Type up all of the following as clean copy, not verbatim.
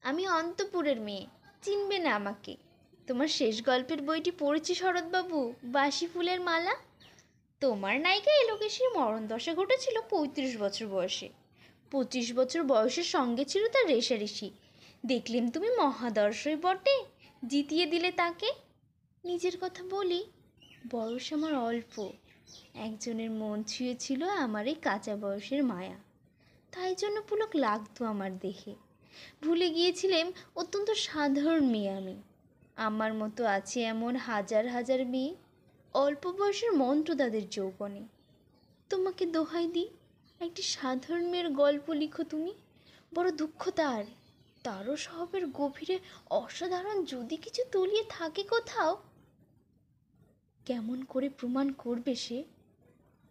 আমি অন্তপুরের মেয়ে, চিনবে না আমাকে। তোমার শেষ গল্পের বইটি পড়েছি শরৎবাবু, বাসি ফুলের মালা। তোমার নায়িকা এলোকেশীর মরণ দশা ঘটেছিল 35 বছর বয়সে। 25 বছর বয়সের সঙ্গে ছিল তার রেষারেষি। দেখলেন তুমি মহাদর্শই বটে, জিতিয়ে দিলে তাকে। নিজের কথা বলি, বয়স আমার অল্প। একজনের মন ছুঁয়েছিল আমার এই কাঁচা বয়সের মায়া, তাই জন্য পুলক লাগতো আমার দেখে। ভুলে গিয়েছিলাম অত্যন্ত সাধারণ মেয়ে আমি। আমার মতো আছে এমন হাজার হাজার মেয়ে, অল্প বয়সের মন্ত্র তাদের যৌবনে। তোমাকে দোহাই দিই, একটি সাধারণ মেয়ের গল্প লিখো তুমি। বড় দুঃখ তারও স্বভাবের গভীরে অসাধারণ যদি কিছু তলিয়ে থাকে কোথাও। কেমন করে প্রমাণ করবে সে?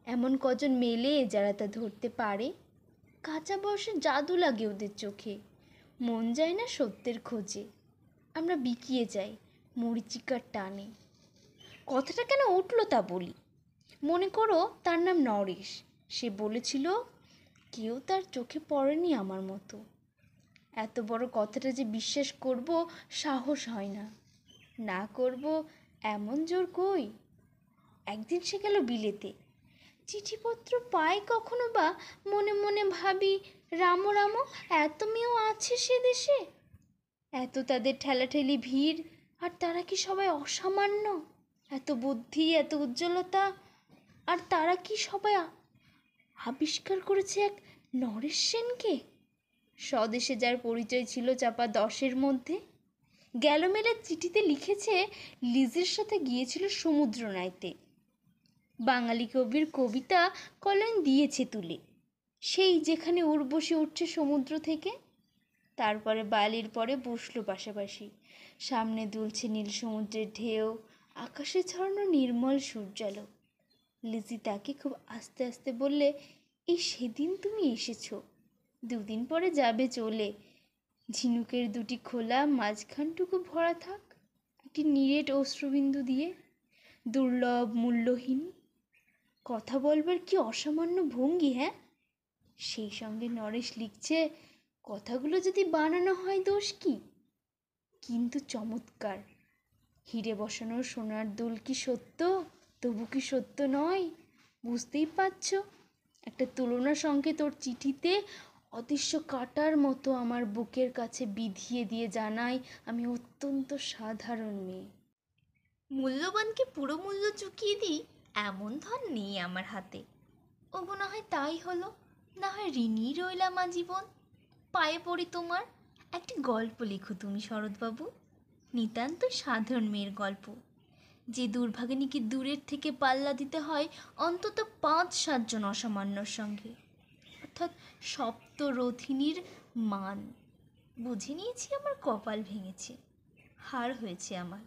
এমন কজন মেলে যারা তা ধরতে পারে? কাঁচা বয়সে জাদু লাগে ওদের চোখে, মন যায় না সত্যের খোঁজে। আমরা বিকিয়ে যাই মরীচিকার টানে। কথাটা কেন উঠলো তা বলি। মনে করো তার নাম নরেশ। সে বলেছিল কেউ তার চোখে পড়েনি আমার মতো। এত বড় কথাটা যে বিশ্বাস করব সাহস হয় না, না করব এমন জোর কই। একদিন সে গেল বিলেতে। চিঠিপত্র পাই কখনো বা মনে মনে ভাবি, রামো রামো, এত মেয়েও আছে সে দেশে। এত তাদের ঠেলাঠেলি ভিড়, আর তারা কি সবাই অসামান্য? এত বুদ্ধি, এত উজ্জ্বলতা, আর তারা কি সবাই আবিষ্কার করেছে এক নরেশ সেনকে? স্বদেশে যার পরিচয় ছিল চাপা 10-এর মধ্যে। গ্যালোমেলের চিঠিতে লিখেছে লিজের সাথে গিয়েছিল সমুদ্র নাইতে। বাঙালি কবির কবিতা কলম দিয়েছে তুলে, সেই যেখানে উর্বশী উঠছে সমুদ্র থেকে। তারপরে বালির পরে বসলো পাশাপাশি। সামনে দুলছে নীল সমুদ্রের ঢেউ, আকাশে ছড়ানো নির্মল সূর্যালো। লিজি তাকে খুব আস্তে আস্তে বললে, এই সেদিন তুমি এসেছো, 2 দিন পরে যাবে চলে। ঝিনুকের 2টি খোলা, মাঝখানটুকু ভরা থাক একটি নিরেট অশ্রুবিন্দু দিয়ে, দুর্লভ মূল্যহীন। কথা বলবার কি অসামান্য ভঙ্গি, হ্যাঁ? সেই সঙ্গে নরেশ লিখছে, কথাগুলো যদি বানানো হয় দোষ কি? কিন্তু চমৎকার। হিরে বসানো সোনার দুল কি সত্য, তবু কি সত্য নয়? বুঝতেই পারছ। একটা তুলনা সংকেত ওর চিঠিতে অদৃশ্য কাটার মতো আমার বুকের কাছে বিধিয়ে দিয়ে জানায় আমি অত্যন্ত সাধারণ মেয়ে। মূল্যবানকে পুরো মূল্য চুকিয়ে দিই এমন ধন নেই আমার হাতে। ওগো না হয় তাই হলো, না হয় ঋণী রইলাম আজীবন। পায়ে পড়ি তোমার, একটি গল্প লিখো তুমি শরৎবাবু, নিতান্ত সাধারণ মেয়ের গল্প, যে দুর্ভাগিনীকে দূরের থেকে পাল্লা দিতে হয় অন্তত 5-7 জন অসামান্যর সঙ্গে, অর্থাৎ সপ্তরথিনীর মান। বুঝে নিয়েছি আমার কপাল ভেঙেছে, হার হয়েছে আমার।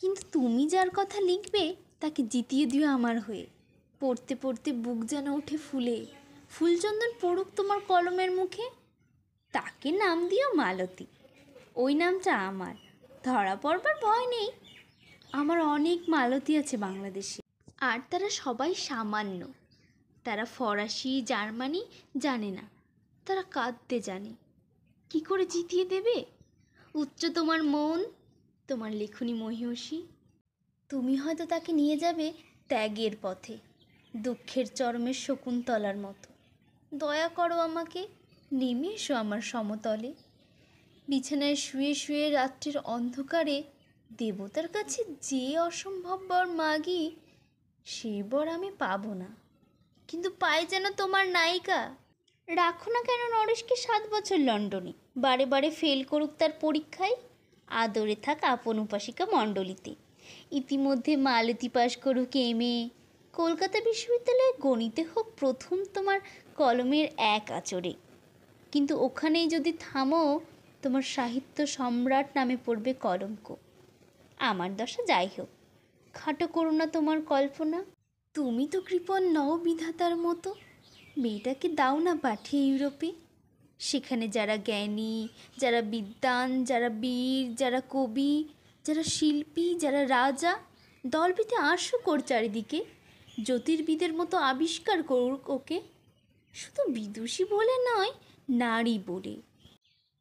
কিন্তু তুমি যার কথা লিখবে তাকে জিতিয়ে দিও আমার হয়ে। পড়তে পড়তে বুক যেন ওঠে ফুলে, ফুলচন্দন পড়ুক তোমার কলমের মুখে। তাকে নাম দিও মালতী, ওই নামটা আমার, ধরা পড়বার ভয় নেই। আমার অনেক মালতী আছে বাংলাদেশে, আর তারা সবাই সামান্য। তারা ফরাসি জার্মানি জানে না, তারা কাঁদতে জানে। কি করে জিতিয়ে দেবে? উচ্চ তোমার মন, তোমার লেখনী মহীয়সী। তুমি হয়তো তাকে নিয়ে যাবে ত্যাগের পথে, দুঃখের চরমের শকুন্তলার মতো। দয়া করো আমাকে, নেমে এসো আমার সমতলে। বিছানায় শুয়ে শুয়ে রাত্রির অন্ধকারে দেবতার কাছে যে অসম্ভব বর মাগি, সেই বর আমি পাবো না। কিন্তু পাই যেন তোমার নায়িকা। রাখো না কেন নরেশকে 7 বছর লন্ডনে, বারে বারে ফেল করুক তার পরীক্ষায়। আদরে থাক আপন উপাসিকা মণ্ডলীতে। ইতিমধ্যে মালতী পাশ করুক এমএ, কলকাতা বিশ্ববিদ্যালয়ে গণিতে হোক প্রথম তোমার কলমের এক আঁচড়ে। কিন্তু ওখানেই যদি থামো, তোমার সাহিত্য সম্রাট নামে পড়বে কলঙ্ক। আমার দশা যাই হোক, খাটো করো না তোমার কল্পনা। তুমি তো কৃপণ নও বিধাতার মতো। মেয়েটাকে দাও না পাঠিয়ে ইউরোপে। সেখানে যারা জ্ঞানী, যারা বিদ্বান, যারা বীর, যারা কবি, যারা শিল্পী, যারা রাজা, দল বেঁধে আসুক ওর চারিদিকে, জ্যোতির্বিদের মতো আবিষ্কার করুক ওকে। শুধু বিদুষী বলে নয়, নারী বলে।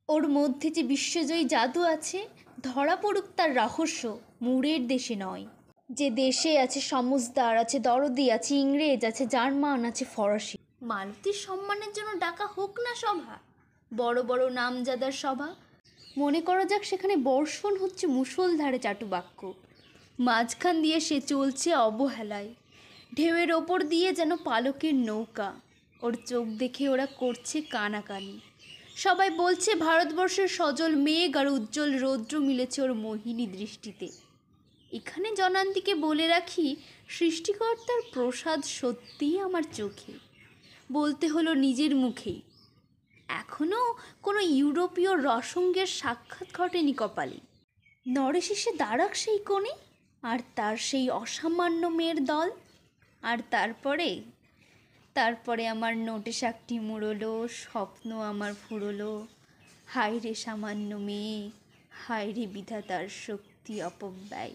ওর মধ্যে যে বিশ্বজয়ী জাদু আছে, ধরা পড়ুক তার রহস্য, মুরের দেশে নয়। যে দেশে আছে সমজদার, আছে দরদি, আছে ইংরেজ, আছে জার্মান, আছে ফরাসি। মালতীর সম্মানের জন্য ডাকা হোক না সভা, বড় বড় নামজাদার সভা। মনে করা যাক সেখানে বর্ষণ হচ্ছে মুষলধারে চাটুবাক্য, মাঝখান দিয়ে সে চলছে অবহেলায়, ঢেউয়ের ওপর দিয়ে যেন পালকের নৌকা। ওর চোখ দেখে ওরা করছে কানাকানি। সবাই বলছে ভারতবর্ষের সজল মেঘ আর উজ্জ্বল রৌদ্র মিলেছে ওর মোহিনী দৃষ্টিতে। এখানে জনান্তিকে বলে রাখি, সৃষ্টিকর্তার প্রসাদ সত্যিই আমার চোখে। বলতে হলো নিজের মুখেই, এখনও কোনো ইউরোপীয় রসঙ্গের সাক্ষাৎ ঘটেনি কপালে। নরেশেষে দাঁড়াক সেই কোণে, আর তার সেই অসামান্য মেয়ের দল। আর তারপরে আমার নোটে শাকটি মুড়লো, স্বপ্ন আমার ফুরলো। হায় রে সামান্য মেয়ে, হায় রে বিধাতার শক্তি অপব্যয়।